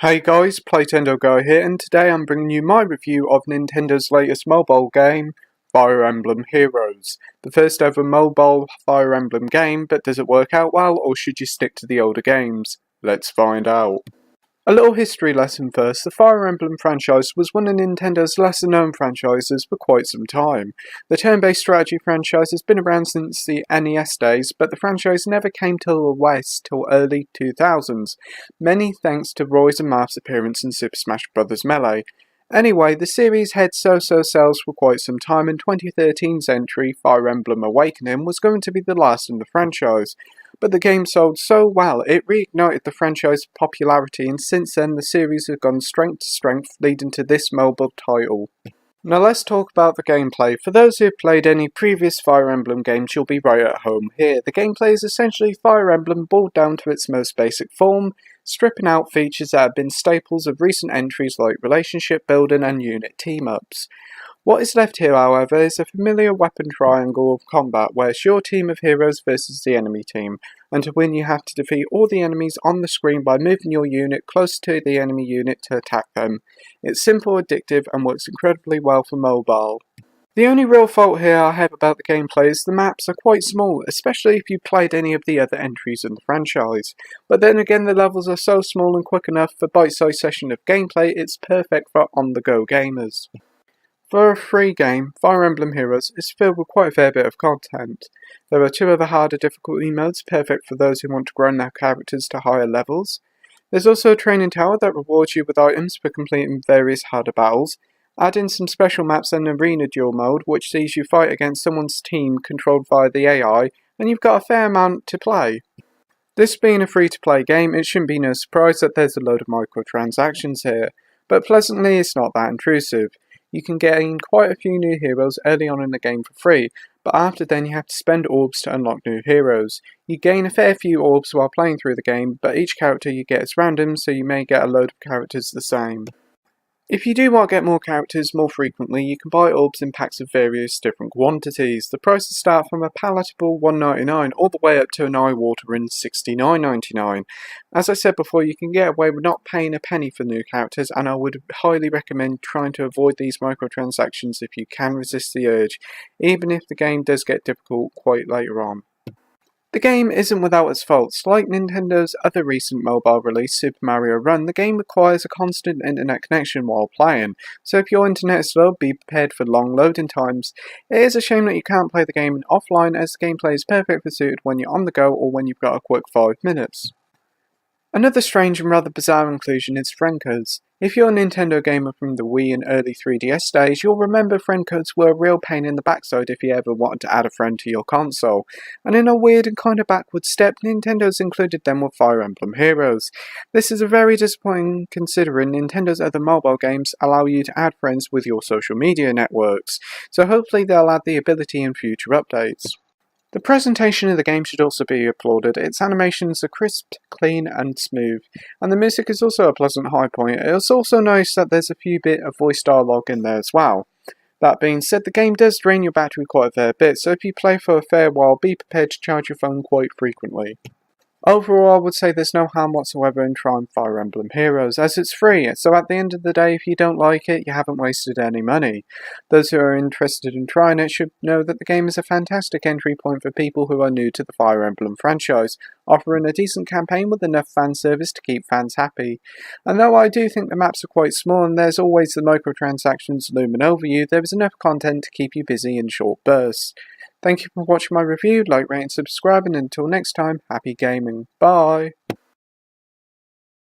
Hey guys, Playtendo Guy here, and today I'm bringing you my review of Nintendo's latest mobile game, Fire Emblem Heroes. The first ever mobile Fire Emblem game, but does it work out well, or should you stick to the older games? Let's find out. A little history lesson first. The Fire Emblem franchise was one of Nintendo's lesser known franchises for quite some time. The turn-based strategy franchise has been around since the NES days, but the franchise never came to the West till early 2000s, many thanks to Roy's and Marth's appearance in Super Smash Bros. Melee. Anyway, the series had so-so sales for quite some time, and 2013's entry, Fire Emblem Awakening, was going to be the last in the franchise. But the game sold so well, it reignited the franchise's popularity, and since then the series has gone strength to strength, leading to this mobile title. Now let's talk about the gameplay. For those who have played any previous Fire Emblem games, you'll be right at home here. The gameplay is essentially Fire Emblem boiled down to its most basic form, stripping out features that have been staples of recent entries like relationship building and unit team-ups. What is left here, however, is a familiar weapon triangle of combat where it's your team of heroes versus the enemy team, and to win you have to defeat all the enemies on the screen by moving your unit close to the enemy unit to attack them. It's simple, addictive, and works incredibly well for mobile. The only real fault here I have about the gameplay is the maps are quite small, especially if you played any of the other entries in the franchise. But then again, the levels are so small and quick enough for bite-sized session of gameplay, it's perfect for on-the-go gamers. For a free game, Fire Emblem Heroes is filled with quite a fair bit of content. There are two other harder difficulty modes, perfect for those who want to grow their characters to higher levels. There's also a training tower that rewards you with items for completing various harder battles. Add in some special maps and arena duel mode, which sees you fight against someone's team controlled via the AI, and you've got a fair amount to play. This being a free-to-play game, it shouldn't be no surprise that there's a load of microtransactions here, but pleasantly it's not that intrusive. You can gain quite a few new heroes early on in the game for free, but after then you have to spend orbs to unlock new heroes. You gain a fair few orbs while playing through the game, but each character you get is random, so you may get a load of characters the same. If you do want to get more characters more frequently, you can buy orbs in packs of various different quantities. The prices start from a palatable $1.99 all the way up to an eye-watering $69.99. As I said before, you can get away with not paying a penny for new characters, and I would highly recommend trying to avoid these microtransactions if you can resist the urge, even if the game does get difficult quite later on. The game isn't without its faults. Like Nintendo's other recent mobile release, Super Mario Run, the game requires a constant internet connection while playing, so if your internet is slow, be prepared for long loading times. It is a shame that you can't play the game offline, as the gameplay is perfectly suited when you're on the go or when you've got a quick 5 minutes. Another strange and rather bizarre inclusion is friend codes. If you're a Nintendo gamer from the Wii and early 3DS days, you'll remember friend codes were a real pain in the backside if you ever wanted to add a friend to your console. And in a weird and kind of backward step, Nintendo's included them with Fire Emblem Heroes. This is a very disappointing considering Nintendo's other mobile games allow you to add friends with your social media networks, so hopefully they'll add the ability in future updates. The presentation of the game should also be applauded. Its animations are crisp, clean and smooth, and the music is also a pleasant high point. It's also nice that there's a few bit of voice dialogue in there as well. That being said, the game does drain your battery quite a fair bit, so if you play for a fair while, be prepared to charge your phone quite frequently. Overall, I would say there's no harm whatsoever in trying Fire Emblem Heroes, as it's free, so at the end of the day, if you don't like it, you haven't wasted any money. Those who are interested in trying it should know that the game is a fantastic entry point for people who are new to the Fire Emblem franchise, offering a decent campaign with enough fan service to keep fans happy. And though I do think the maps are quite small and there's always the microtransactions looming over you, there is enough content to keep you busy in short bursts. Thank you for watching my review, like, rate and subscribe, and until next time, happy gaming. Bye!